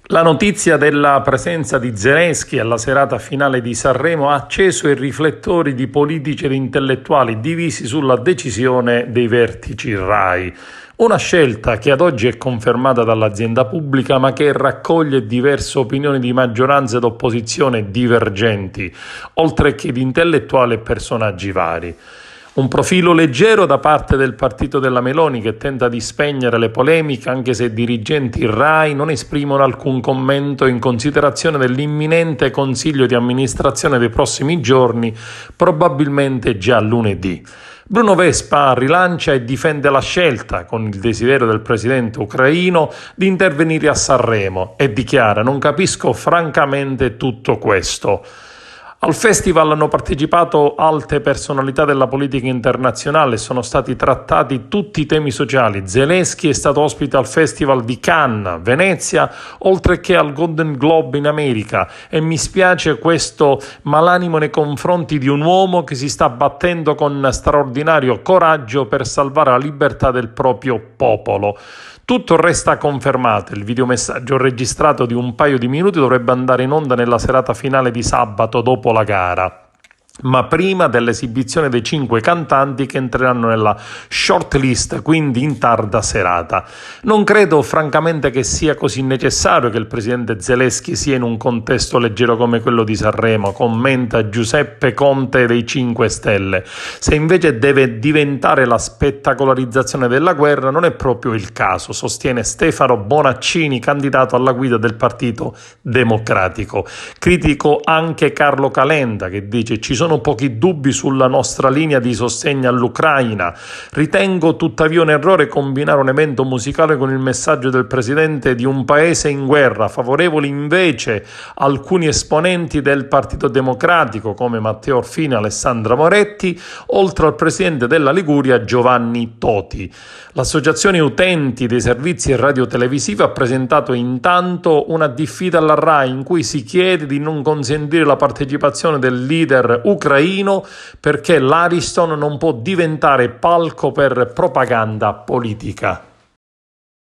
La notizia della presenza di Zelensky alla serata finale di Sanremo ha acceso i riflettori di politici ed intellettuali divisi sulla decisione dei vertici RAI. Una scelta che ad oggi è confermata dall'azienda pubblica, ma che raccoglie diverse opinioni di maggioranza ed opposizione divergenti, oltre che di intellettuali e personaggi vari. Un profilo leggero da parte del partito della Meloni, che tenta di spegnere le polemiche anche se i dirigenti RAI non esprimono alcun commento in considerazione dell'imminente consiglio di amministrazione dei prossimi giorni, probabilmente già lunedì. Bruno Vespa rilancia e difende la scelta, con il desiderio del presidente ucraino di intervenire a Sanremo, e dichiara: "Non capisco francamente tutto questo". Al festival hanno partecipato alte personalità della politica internazionale e sono stati trattati tutti i temi sociali. Zelensky è stato ospite al Festival di Cannes, Venezia, oltre che al Golden Globe in America, e mi spiace questo malanimo nei confronti di un uomo che si sta battendo con straordinario coraggio per salvare la libertà del proprio popolo. Tutto resta confermato. Il videomessaggio registrato di un paio di minuti dovrebbe andare in onda nella serata finale di sabato dopo la gara, ma prima dell'esibizione dei 5 cantanti che entreranno nella shortlist, quindi in tarda serata. Non credo francamente che sia così necessario che il presidente Zelensky sia in un contesto leggero come quello di Sanremo, commenta Giuseppe Conte dei 5 Stelle. Se invece deve diventare la spettacolarizzazione della guerra, non è proprio il caso, sostiene Stefano Bonaccini, candidato alla guida del Partito Democratico. Critico anche Carlo Calenda, che dice: "Ci sono pochi dubbi sulla nostra linea di sostegno all'Ucraina. Ritengo tuttavia un errore combinare un evento musicale con il messaggio del presidente di un paese in guerra. Favorevoli invece alcuni esponenti del Partito Democratico come Matteo Orfini e Alessandra Moretti, oltre al presidente della Liguria Giovanni Toti". L'associazione utenti dei servizi radiotelevisivi ha presentato intanto una diffida alla RAI in cui si chiede di non consentire la partecipazione del leader ucraino perché l'Ariston non può diventare palco per propaganda politica.